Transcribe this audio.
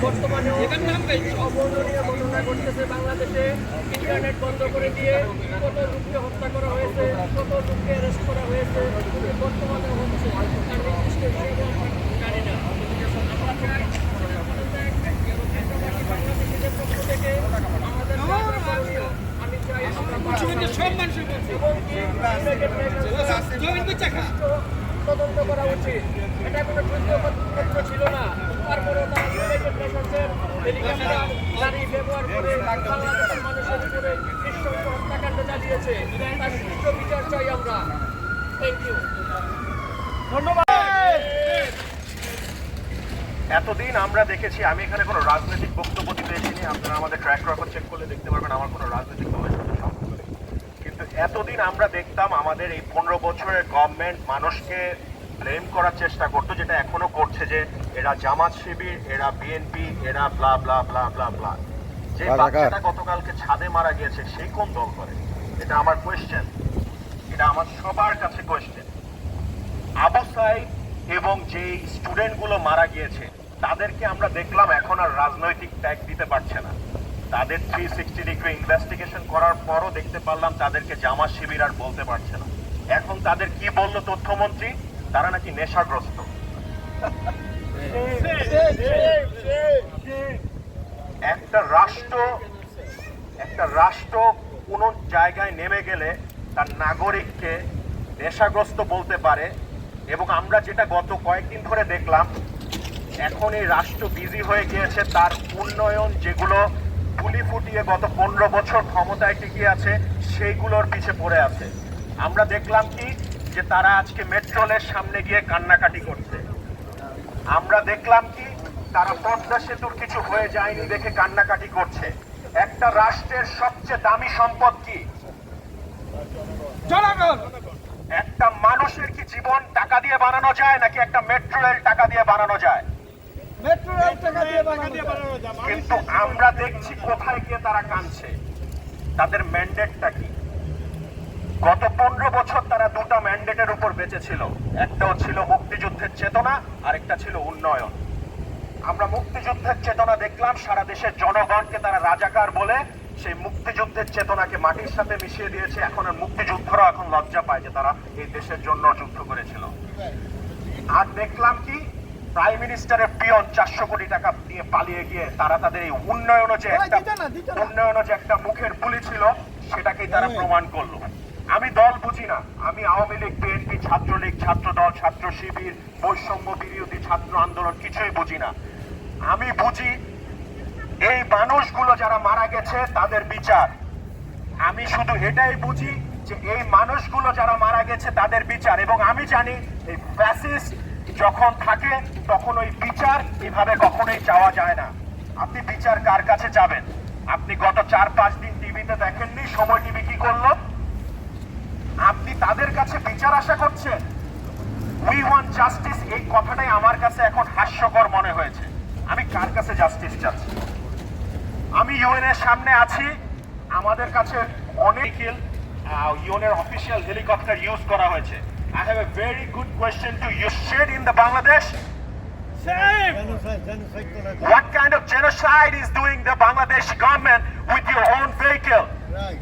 বর্তমানে অবর্ণনীয় ঘটনা ঘটতেছে বাংলাদেশে। ইন্টারনেট বন্ধ করে দিয়ে কত লোককে হত্যা করা হয়েছে, কত লোককে অ্যারেস্ট করা হয়েছে, বর্তমানে হচ্ছে। তার নির্দিষ্ট হিসেবে আমরা জানি না। বাংলাদেশের পক্ষ থেকে আমাদের আমি চাই তদন্ত করা উচিত। এটা কোনো যুদ্ধপত্র ছিল না। তারপরেও তারা ইউনাইটেড নেশনসের হেলিকপ্টার গাড়ি ব্যবহার করে বাংলাদেশের মানুষের উপরে নৃশংস হত্যাকাণ্ড চালিয়েছে। তার সুষ্ঠু বিচার চাই আমরা। থ্যাংক ইউ, ধন্যবাদ। এতদিন আমরা দেখেছি, আমি এখানে কোনো রাজনৈতিক বক্তব্য দিতে এসেছি। আপনারা আমাদের ট্র্যাক রেকর্ড চেক করলে দেখতে পারবেন আমার কোনো রাজনৈতিক দলের সাথে সম্পর্ক নেই। কিন্তু এতদিন আমরা দেখতাম আমাদের এই 15 বছরের গভর্নমেন্ট মানুষকে ব্লেম করার চেষ্টা করতো, যেটা এখনো করছে, যে এরা জামাত শিবির, এরা বিএনপি, এরা ব্লা ব্লা ব্লা ব্লা ব্লা। যে বাচ্চাটা গতকালকে ছাদে মারা গিয়েছে সেই কোন দল করে? এটা আমার কোয়েশ্চেন, এটা আমার সবার কাছে কোয়েশ্চেন। আবু সাইদ এবং যেই স্টুডেন্টগুলো মারা গিয়েছে তাদেরকে আমরা দেখলাম এখন আর রাজনৈতিক ট্যাগ দিতে পারছে না। তাদের 360 ডিগ্রি ইনভেস্টিগেশন করার পরও দেখতে পারলাম তাদেরকে জামাত শিবির আর বলতে পারছে না। এখন তাদের কি বলল তথ্যমন্ত্রী? তারা নাকি নেশাগ্রস্ত। একটা রাষ্ট্র কোন জায়গায় নেমে গেলে তার নাগরিককে নেশাগ্রস্ত বলতে পারে। এবং আমরা যেটা গত কয়েকদিন ধরে দেখলাম, এখন এই রাষ্ট্র বিজি হয়ে গিয়েছে তার উন্নয়ন, যেগুলো ফুলি ফুটিয়ে গত 15 বছর ক্ষমতায় টিকে আছে সেইগুলোর পিছে পড়ে আছে। আমরা দেখলাম কি, যে তারা আজকে মেট্রোলের সামনে গিয়ে কান্নাকাটি করছে। আমরা দেখলাম কি, তারা পদ্মা সেতুর কিছু হয়ে যায়নি দেখে কান্নাকাটি করছে। একটা রাষ্ট্রের সবচেয়ে দামি সম্পদ কি? জনগণ। একটা মানুষের কি জীবন টাকা দিয়ে বানানো যায়, নাকি একটা মেট্রো রেল টাকা দিয়ে বানানো যায়? মেট্রো রেল টাকা দিয়ে বানানো যায়। কিন্তু আমরা দেখছি কোথায় গিয়ে তারা কাঁদছে। তাদের ম্যান্ডেটটা কি? গত 15 বছর তারা দুটো ম্যান্ডেটের উপর বেঁচে ছিল। একটাও ছিল মুক্তিযুদ্ধের চেতনা, আরেকটা ছিল উন্নয়ন। আমরা মুক্তিযুদ্ধের চেতনা দেখলাম, সারা দেশের জনগণকে তারা রাজাকার বলে সেই মুক্তিযুদ্ধের চেতনাকে মাটির সাথে মিশিয়ে দিয়েছে। এখন আর মুক্তিযুদ্ধরা এখন লজ্জা পায় যে তারা এই দেশের জন্য যুদ্ধ করেছিল। আর দেখলাম কি, প্রাইম মিনিস্টারের পিয়ন 400 কোটি টাকা দিয়ে পালিয়ে গিয়ে তারা তাদের এই উন্নয়নও যে একটা মুখের বুলি ছিল সেটাকেই তারা প্রমাণ করলো। আমি দল বুঝি না, আমি আওয়ামী লীগ, বিএনপি, ছাত্রলীগ, ছাত্র দল, ছাত্র শিবির, বৈষম্য বিরোধী ছাত্র আন্দোলন কিছুই বুঝি না। আমি বুঝি এই মানুষগুলো যারা মারা গেছে তাদের বিচার। আমি শুধু এটাই বুঝি যে এই মানুষগুলো যারা মারা গেছে তাদের বিচার। এবং আমি জানি এই ফ্যাসিস্ট যখন থাকে তখন ওই বিচার এভাবে কখনোই চাওয়া যায় না। আপনি বিচার কার কাছে যাবেন? আপনি গত 4-5 দিন টিভিতে দেখেননি সময় টিভি কি করলো? আপনি তাদের কাছে বিচার আশা করছেন? উই ওয়ান্ট জাস্টিস, এই কথাটাই আমার কাছে এখন হাস্যকর মনে হয়েছে। আমি কার কাছে জাস্টিস চাচ্ছি? আমি ইউএন এর সামনে আছি, আমাদের কাছে অনেক ইউএনের অফিসিয়াল হেলিকপ্টার ইউজ করা হয়েছে। I have a very good question to you. Shade in the Bangladesh? Same. What kind of genocide is doing the Bangladesh government with your own vehicle? Right.